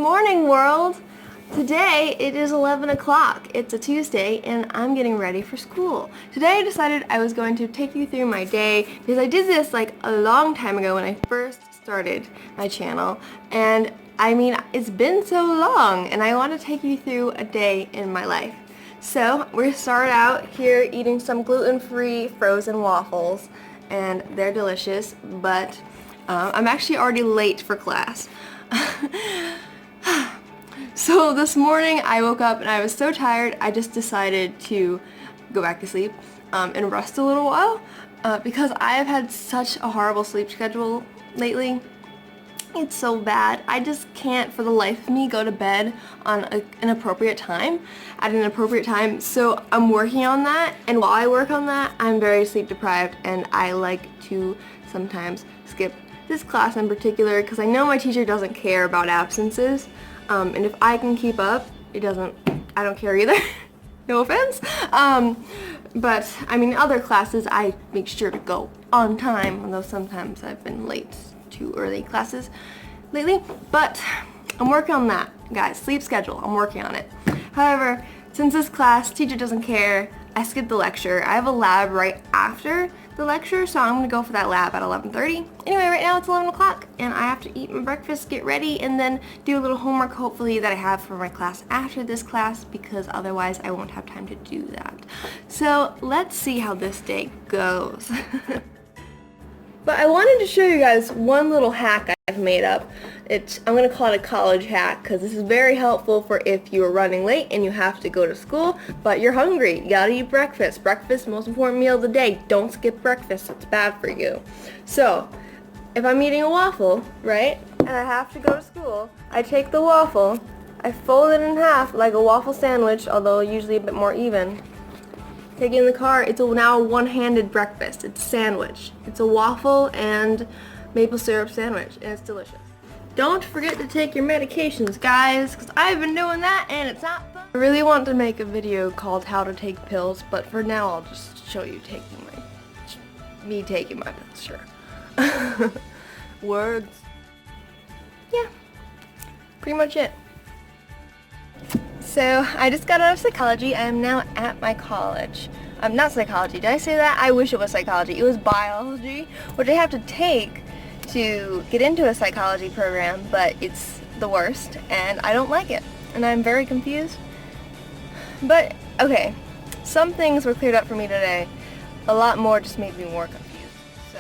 morning, world! Today it is 11 o'clock. It's a Tuesday and I'm getting ready for school. Today I decided I was going to take you through my day because I did this like a long time ago when I first started my channel, and I mean it's been so long and I want to take you through a day in my life. So we're going to start out here eating some gluten-free frozen waffles, and they're delicious, but I'm actually already late for class. So this morning I woke up and I was so tired I just decided to go back to sleep and rest a little while because I have had such a horrible sleep schedule lately. It's so bad. I just can't for the life of me go to bed on an appropriate time, at an appropriate time. So I'm working on that, and while I work on that, I'm very sleep deprived, and I like to sometimes skip this class in particular because I know my teacher doesn't care about absences, and if I can keep up, I don't care either. No offense. But I mean, other classes I make sure to go on time, although sometimes I've been late to early classes lately, but I'm working on that, guys. Sleep schedule, I'm working on it. However, since this class, teacher doesn't care, I skipped the lecture. I have a lab right after the lecture, so I'm gonna go for that lab at 11:30. Anyway, right now it's 11 o'clock and I have to eat my breakfast, get ready, and then do a little homework hopefully that I have for my class after this class, because otherwise I won't have time to do that. So let's see how this day goes. But I wanted to show you guys one little hack I've made up. I'm going to call it a college hack because this is very helpful for if you're running late and you have to go to school, but you're hungry. You gotta eat breakfast. Breakfast, most important meal of the day. Don't skip breakfast. It's bad for you. So, if I'm eating a waffle, right, and I have to go to school, I take the waffle, I fold it in half like a waffle sandwich, although usually a bit more even. Take it in the car. It's now a one-handed breakfast. It's a sandwich. It's a waffle and maple syrup sandwich, and it's delicious. Don't forget to take your medications, guys, because I've been doing that and it's not fun. I really want to make a video called how to take pills, but for now I'll just show you me taking my pills, sure. Words. Yeah, pretty much it. So, I just got out of psychology. I am now at my college. Not psychology. Did I say that? I wish it was psychology. It was biology, which I have to take to get into a psychology program, but it's the worst, and I don't like it. And I'm very confused. But, okay. Some things were cleared up for me today. A lot more just made me more confused. So,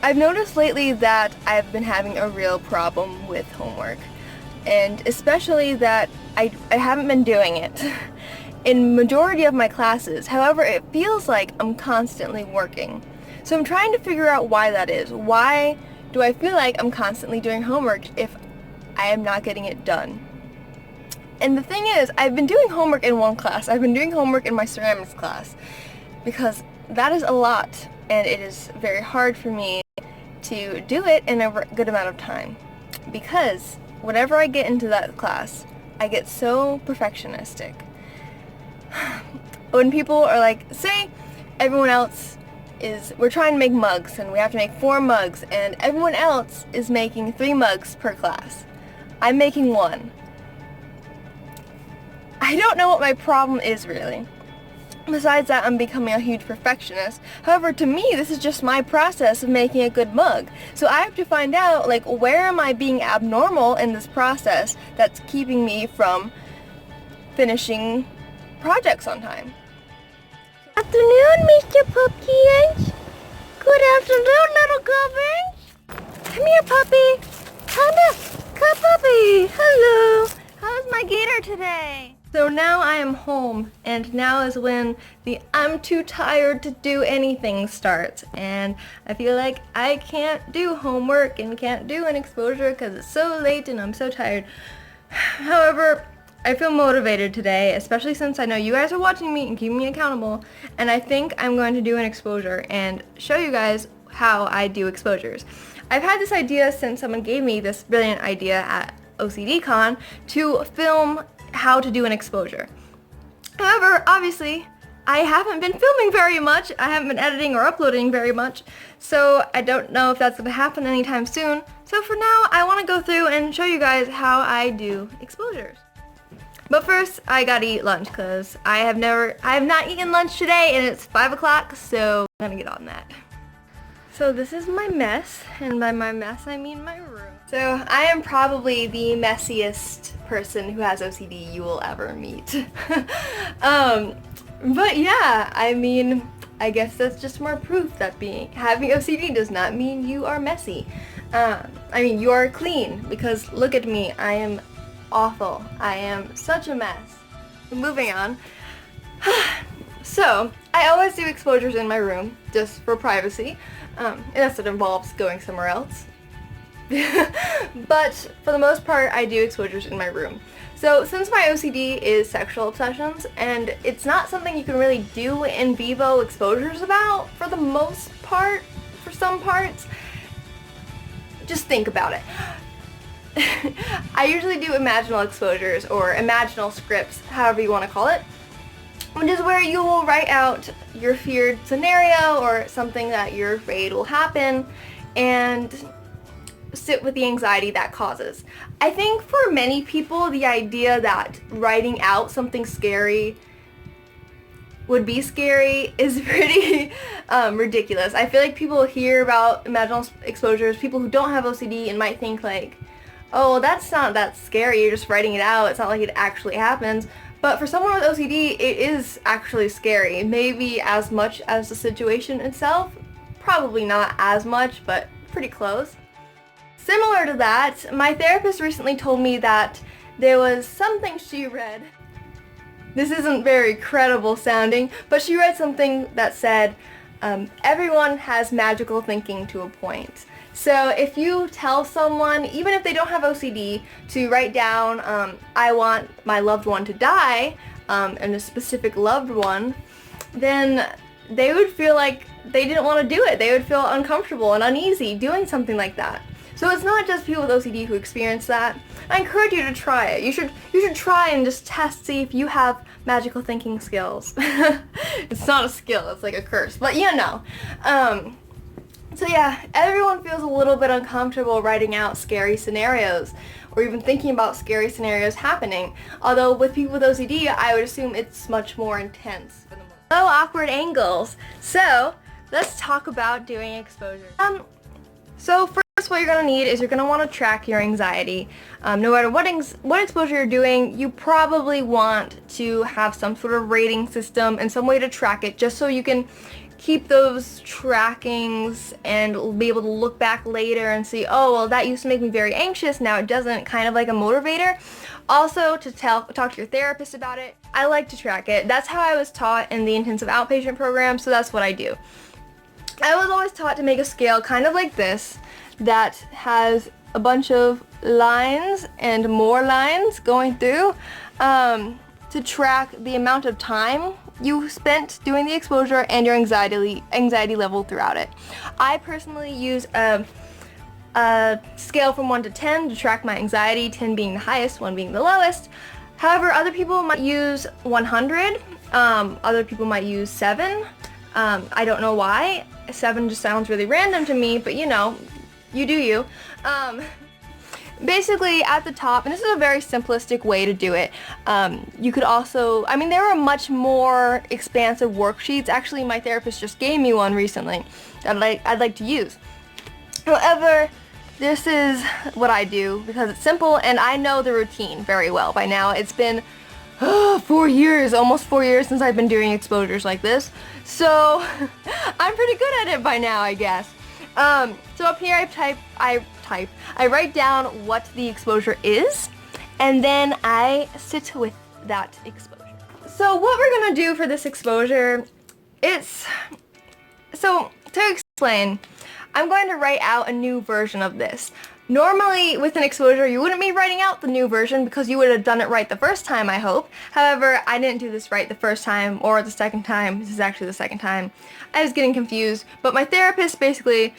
I've noticed lately that I've been having a real problem with homework. And especially that I haven't been doing it in majority of my classes. However, it feels like I'm constantly working. So I'm trying to figure out why that is. Why do I feel like I'm constantly doing homework if I am not getting it done? And the thing is, I've been doing homework in one class. I've been doing homework in my ceramics class because that is a lot, and it is very hard for me to do it in a good amount of time, because whenever I get into that class, I get so perfectionistic. When people are like, say everyone else we're trying to make mugs and we have to make 4 mugs and everyone else is making 3 mugs per class. I'm making 1. I don't know what my problem is really. Besides that, I'm becoming a huge perfectionist. However, to me, this is just my process of making a good mug. So I have to find out, like, where am I being abnormal in this process that's keeping me from finishing projects on time. Afternoon, Mr. Pumpkins. Good afternoon, little Gubbins. Come here, puppy. Come puppy. Hello. How's my gator today? So now I am home, and now is when the I'm too tired to do anything starts, and I feel like I can't do homework and can't do an exposure because it's so late and I'm so tired. However, I feel motivated today, especially since I know you guys are watching me and keeping me accountable, and I think I'm going to do an exposure and show you guys how I do exposures. I've had this idea since someone gave me this brilliant idea at OCD Con to film how to do an exposure. However, obviously, I haven't been filming very much. I haven't been editing or uploading very much, so I don't know if that's going to happen anytime soon. So for now, I want to go through and show you guys how I do exposures. But first, I gotta eat lunch because I have not eaten lunch today, and it's 5 o'clock, so I'm gonna get on that. So this is my mess, and by my mess I mean my room. So I am probably the messiest person who has OCD you will ever meet. But yeah, I mean, I guess that's just more proof that having OCD does not mean you are messy. I mean, you are clean, because look at me, I am awful. I am such a mess. Moving on. So, I always do exposures in my room, just for privacy, unless it involves going somewhere else. But for the most part, I do exposures in my room. So since my OCD is sexual obsessions, and it's not something you can really do in vivo exposures about, for the most part, for some parts, just think about it. I usually do imaginal exposures, or imaginal scripts, however you want to call it, which is where you will write out your feared scenario or something that you're afraid will happen, and sit with the anxiety that causes. I think for many people, the idea that writing out something scary would be scary is pretty ridiculous. I feel like people hear about imaginal exposures, people who don't have OCD, and might think like, oh, that's not that scary, you're just writing it out, it's not like it actually happens. But for someone with OCD, it is actually scary. Maybe as much as the situation itself, probably not as much, but pretty close. Similar to that, my therapist recently told me that there was something she read. This isn't very credible sounding, but she read something that said, everyone has magical thinking to a point. So if you tell someone, even if they don't have OCD, to write down, I want my loved one to die, and a specific loved one, then they would feel like they didn't want to do it. They would feel uncomfortable and uneasy doing something like that. So it's not just people with OCD who experience that. I encourage you to try it. You should try and just test, see if you have magical thinking skills. It's not a skill, it's like a curse, but you know. So yeah, everyone feels a little bit uncomfortable writing out scary scenarios, or even thinking about scary scenarios happening. Although with people with OCD, I would assume it's much more intense. Low awkward angles. So let's talk about doing exposure. So first, what you're gonna need is you're gonna want to track your anxiety. No matter what exposure you're doing, you probably want to have some sort of rating system and some way to track it, just so you can keep those trackings and be able to look back later and see, oh, well, that used to make me very anxious, now it doesn't, kind of like a motivator. Also, to talk to your therapist about it. I like to track it. That's how I was taught in the intensive outpatient program, so that's what I do. I was always taught to make a scale kind of like this, that has a bunch of lines and more lines going through, to track the amount of time you spent doing the exposure and your anxiety level throughout it. I personally use a scale from 1 to 10 to track my anxiety, 10 being the highest, 1 being the lowest. However, other people might use 100, other people might use 7. I don't know why. 7 just sounds really random to me, but you know, you do you. Basically, at the top, and this is a very simplistic way to do it, you could also, I mean, there are much more expansive worksheets. Actually, my therapist just gave me one recently that I'd like to use. However, this is what I do because it's simple and I know the routine very well by now. It's been 4 years, almost 4 years since I've been doing exposures like this, so I'm pretty good at it by now, I guess. So up here I write down what the exposure is, and then I sit with that exposure. So what we're gonna do for this exposure, so to explain, I'm going to write out a new version of this. Normally, with an exposure, you wouldn't be writing out the new version because you would have done it right the first time, I hope. However, I didn't do this right the first time or the second time. This is actually the second time. I was getting confused, but my therapist basically,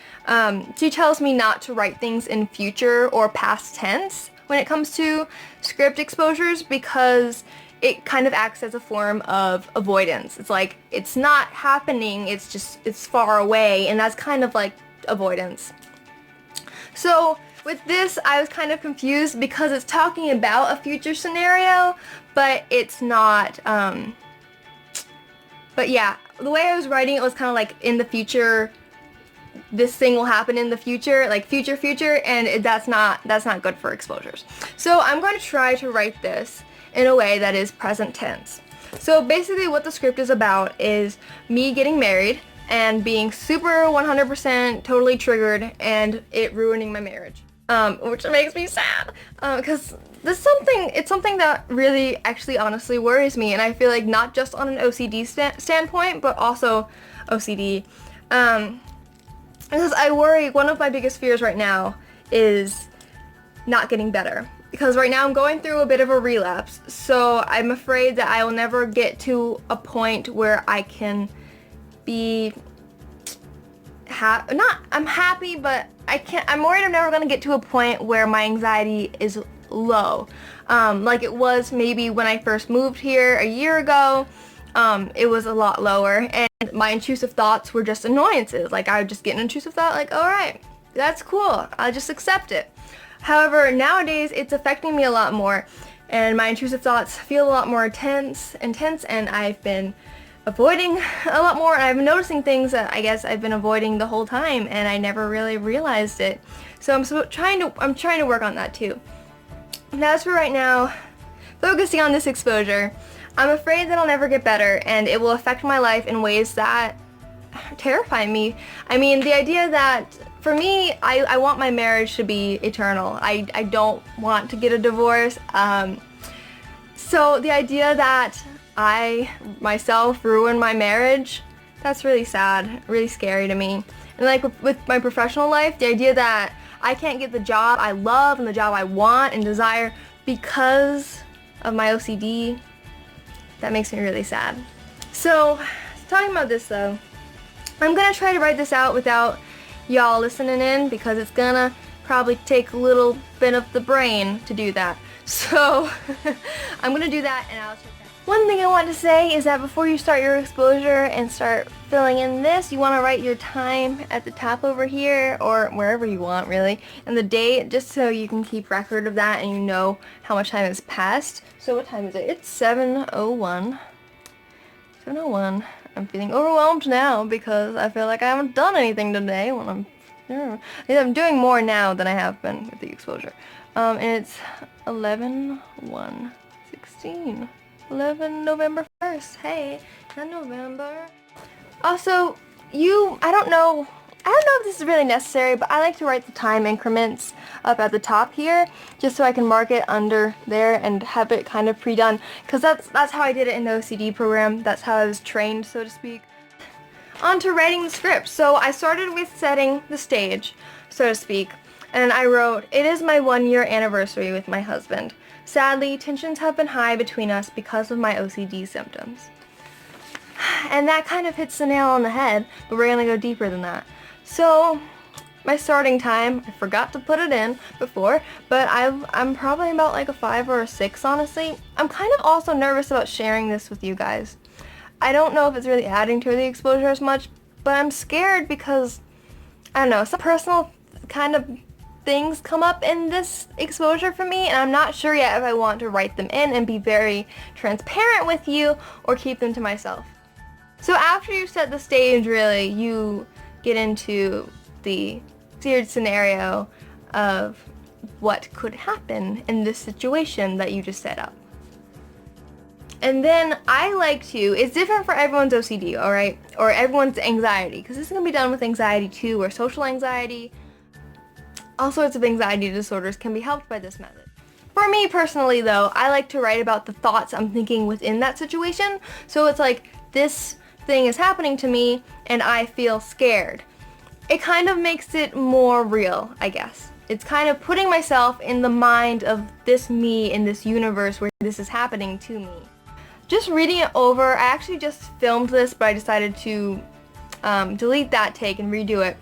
she tells me not to write things in future or past tense when it comes to script exposures because it kind of acts as a form of avoidance. It's like, it's not happening, it's far away, and that's kind of like avoidance. So with this, I was kind of confused because it's talking about a future scenario, but it's not, but yeah, the way I was writing it was kind of like in the future, this thing will happen in the future, like future, and that's not good for exposures. So I'm going to try to write this in a way that is present tense. So basically what the script is about is me getting married and being super 100% totally triggered and it ruining my marriage. Which makes me sad, because it's something that really actually honestly worries me, and I feel like not just on an OCD standpoint, but also OCD. Because I worry, one of my biggest fears right now is not getting better. Because right now I'm going through a bit of a relapse, so I'm afraid that I will never get to a point where I can be I'm happy, but I'm worried I'm never going to get to a point where my anxiety is low. Like it was maybe when I first moved here a year ago. It was a lot lower, and my intrusive thoughts were just annoyances. Like I would just get an intrusive thought like, alright, that's cool, I'll just accept it. However, nowadays it's affecting me a lot more, and my intrusive thoughts feel a lot more intense, and I've been avoiding a lot more, and I've been noticing things that I guess I've been avoiding the whole time, and I never really realized it. So I'm trying to work on that too. And as for right now, focusing on this exposure, I'm afraid that I'll never get better, and it will affect my life in ways that terrify me. I mean, the idea that, for me, I want my marriage to be eternal. I don't want to get a divorce. So the idea that I myself ruin my marriage, that's really sad, really scary to me. And like with my professional life, the idea that I can't get the job I love and the job I want and desire because of my OCD, that makes me really sad. So, talking about this though, I'm gonna try to write this out without y'all listening in, because it's gonna probably take a little bit of the brain to do that. So, I'm gonna do that, and I'll check that. One thing I want to say is that before you start your exposure and start filling in this, you want to write your time at the top over here, or wherever you want really, and the date, just so you can keep record of that and you know how much time has passed. So what time is it? It's 7:01. 7:01. I'm feeling overwhelmed now because I feel like I haven't done anything today when I'm doing more now than I have been with the exposure. And it's 11/1/16. 11 November 1st. Hey, not November. Also, I don't know if this is really necessary, but I like to write the time increments up at the top here, just so I can mark it under there and have it kind of pre-done, because that's how I did it in the OCD program. That's how I was trained, so to speak. On to writing the script. So I started with setting the stage, so to speak, and I wrote, "It is my 1-year anniversary with my husband. Sadly, tensions have been high between us because of my OCD symptoms." And that kind of hits the nail on the head, but we're gonna go deeper than that. So, my starting time, I forgot to put it in before, but I'm probably about like a 5 or a 6, honestly. I'm kind of also nervous about sharing this with you guys. I don't know if it's really adding to the exposure as much, but I'm scared because, I don't know, some personal kind of things come up in this exposure for me, and I'm not sure yet if I want to write them in and be very transparent with you or keep them to myself. So after you set the stage, really, you get into the weird scenario of what could happen in this situation that you just set up. And then I like to, it's different for everyone's OCD, alright? Or everyone's anxiety, because this is going to be done with anxiety too, or social anxiety. All sorts of anxiety disorders can be helped by this method. For me personally though, I like to write about the thoughts I'm thinking within that situation. So it's like, this thing is happening to me and I feel scared. It kind of makes it more real, I guess. It's kind of putting myself in the mind of this me in this universe where this is happening to me. Just reading it over, I actually just filmed this, but I decided to delete that take and redo it.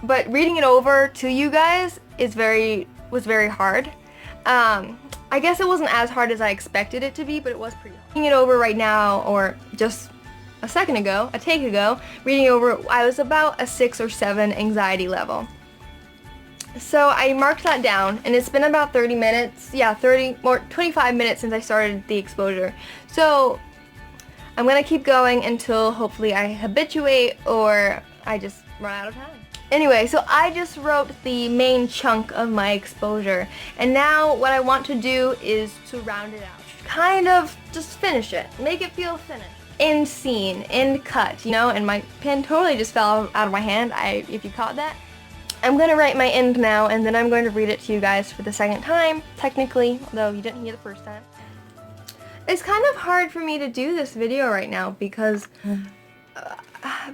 But reading it over to you guys was very hard. I guess it wasn't as hard as I expected it to be, but it was pretty hard. Reading it over right now, or just a take ago, reading over, I was about a 6 or 7 anxiety level. So I marked that down, and it's been about 30 minutes, 25 minutes since I started the exposure. So I'm gonna keep going until hopefully I habituate or I just run out of time. Anyway, so I just wrote the main chunk of my exposure, and now what I want to do is to round it out. Kind of just finish it, make it feel finished. End scene, end cut, you know, and my pen totally just fell out of my hand, if you caught that. I'm going to write my end now, and then I'm going to read it to you guys for the second time, technically, although you didn't hear the first time. It's kind of hard for me to do this video right now because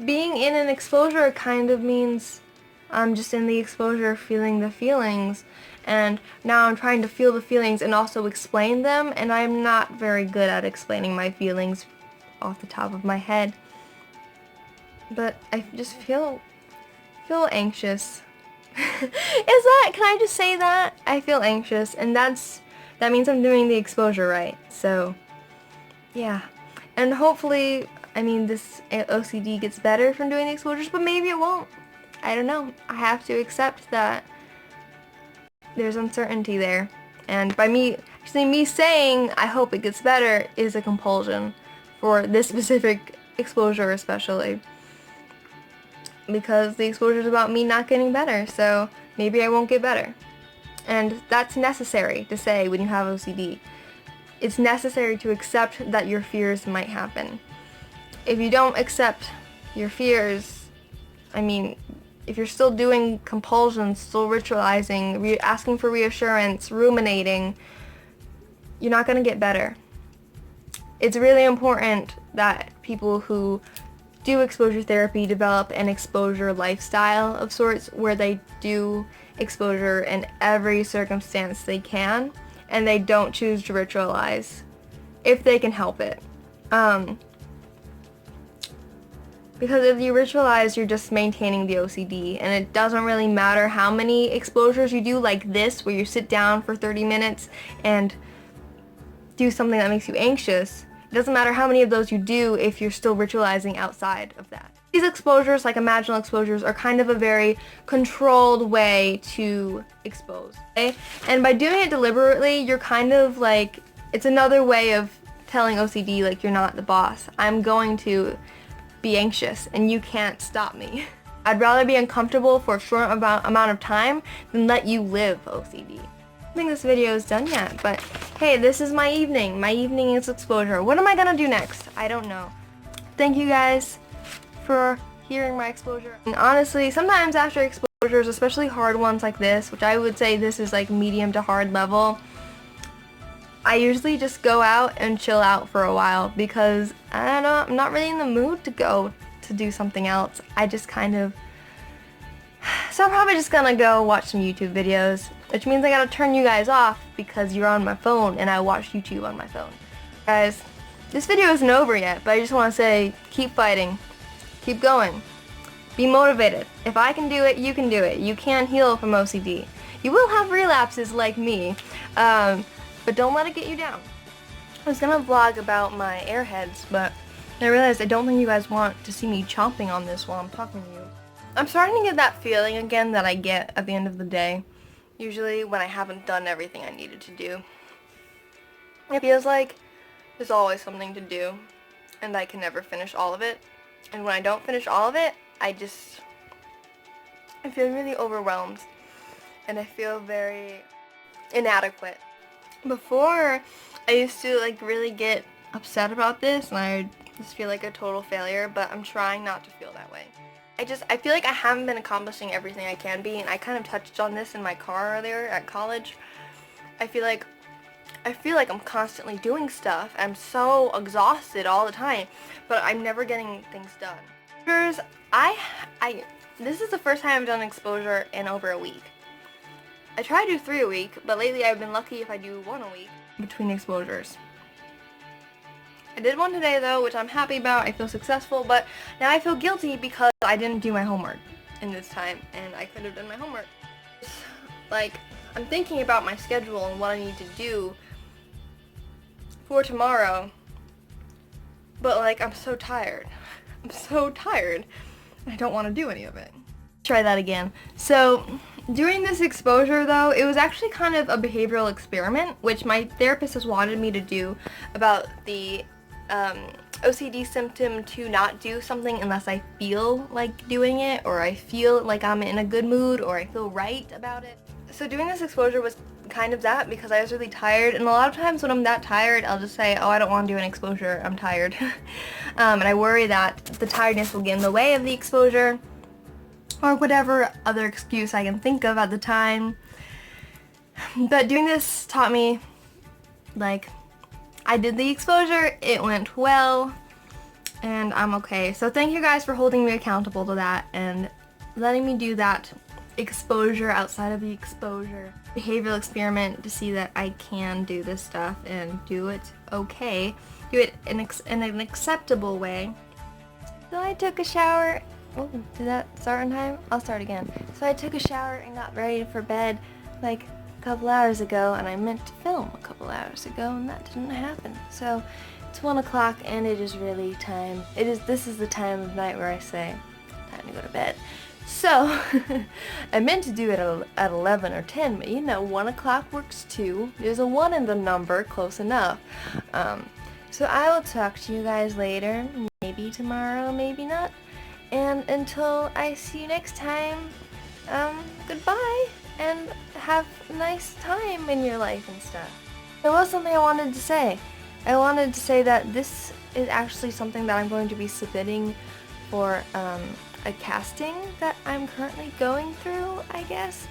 being in an exposure kind of means I'm just in the exposure feeling the feelings, and now I'm trying to feel the feelings and also explain them, and I'm not very good at explaining my feelings off the top of my head. But I just feel anxious. Can I just say that? I feel anxious, and that means I'm doing the exposure right. So yeah, and hopefully, I mean, this OCD gets better from doing the exposures, but maybe it won't. I don't know. I have to accept that there's uncertainty there, and by me saying I hope it gets better is a compulsion for this specific exposure, especially because the exposure is about me not getting better, so maybe I won't get better. And that's necessary to say when you have OCD. It's necessary to accept that your fears might happen. If you don't accept your fears, I mean, if you're still doing compulsions, still ritualizing, asking for reassurance, ruminating, you're not going to get better. It's really important that people who do exposure therapy develop an exposure lifestyle of sorts where they do exposure in every circumstance they can, and they don't choose to ritualize if they can help it. Because if you ritualize, you're just maintaining the OCD, and it doesn't really matter how many exposures you do like this, where you sit down for 30 minutes and do something that makes you anxious. It doesn't matter how many of those you do if you're still ritualizing outside of that. These exposures, like imaginal exposures, are kind of a very controlled way to expose. Okay? And by doing it deliberately, you're kind of like, it's another way of telling OCD, like, you're not the boss. I'm going to be anxious, and you can't stop me. I'd rather be uncomfortable for a short amount of time than let you live OCD. I don't think this video is done yet, but hey, this is my evening. My evening is exposure. What am I gonna do next? I don't know. Thank you guys for hearing my exposure. And honestly, sometimes after exposures, especially hard ones like this, which I would say this is like medium to hard level, I usually just go out and chill out for a while because, I don't know, I'm not really in the mood to go to do something else. I just kind of... So I'm probably just gonna go watch some YouTube videos, which means I gotta turn you guys off because you're on my phone and I watch YouTube on my phone. Guys, this video isn't over yet, but I just want to say, keep fighting. Keep going. Be motivated. If I can do it, you can do it. You can heal from OCD. You will have relapses like me, but don't let it get you down. I was gonna vlog about my airheads, but I realized I don't think you guys want to see me chomping on this while I'm talking to you. I'm starting to get that feeling again that I get at the end of the day, usually when I haven't done everything I needed to do. It feels like there's always something to do, and I can never finish all of it. And when I don't finish all of it, I feel really overwhelmed, and I feel very inadequate. Before, I used to like really get upset about this, and I just feel like a total failure, but I'm trying not to feel that way. I feel like I haven't been accomplishing everything I can be, and I kind of touched on this in my car earlier at college. I feel like I'm constantly doing stuff. I'm so exhausted all the time, but I'm never getting things done. This is the first time I've done exposure in over a week. I try to do 3 a week, but lately I've been lucky if I do 1 a week between exposures. I did one today though, which I'm happy about. I feel successful, but now I feel guilty because I didn't do my homework in this time, and I could have done my homework. Like, I'm thinking about my schedule and what I need to do for tomorrow, but like I'm so tired. I'm so tired. I don't want to do any of it. Try that again. So during this exposure though, it was actually kind of a behavioral experiment, which my therapist has wanted me to do about the OCD symptom to not do something unless I feel like doing it, or I feel like I'm in a good mood, or I feel right about it. So doing this exposure was kind of that, because I was really tired, and a lot of times when I'm that tired, I'll just say, oh, I don't want to do an exposure, I'm tired. And I worry that the tiredness will get in the way of the exposure, or whatever other excuse I can think of at the time. But doing this taught me, like, I did the exposure, it went well, and I'm okay. So thank you guys for holding me accountable to that and letting me do that exposure outside of the exposure. Behavioral experiment to see that I can do this stuff and do it okay. Do it in an acceptable way. So I took a shower. Oh, did that start on time? I'll start again. So I took a shower and got ready for bed like couple hours ago, and I meant to film a couple hours ago, and that didn't happen. So it's 1 o'clock and it is really time. This is the time of night where I say time to go to bed. So I meant to do it at 11 or 10, but you know, 1 o'clock works too. There's a 1 in the number, close enough. So I will talk to you guys later, maybe tomorrow, maybe not. And until I see you next time, goodbye, and have a nice time in your life and stuff. There was something I wanted to say. I wanted to say that this is actually something that I'm going to be submitting for a casting that I'm currently going through, I guess.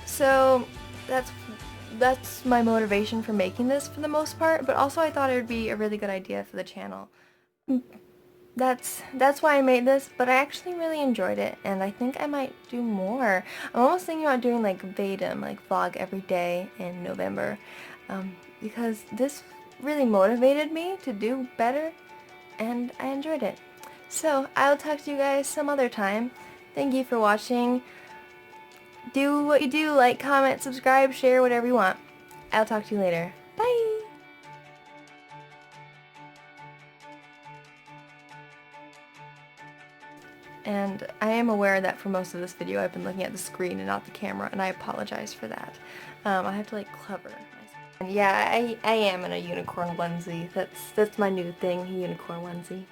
So that's my motivation for making this for the most part, but also I thought it would be a really good idea for the channel. That's why I made this, but I actually really enjoyed it, and I think I might do more. I'm almost thinking about doing like VEDN, like vlog every day in November, because this really motivated me to do better, and I enjoyed it. So I'll talk to you guys some other time. Thank you for watching. Do what you do, like, comment, subscribe, share, whatever you want. I'll talk to you later. Bye! And I am aware that for most of this video I've been looking at the screen and not the camera, and I apologize for that. I have to like cover myself. And yeah, I am in a unicorn onesie. That's my new thing, unicorn onesie.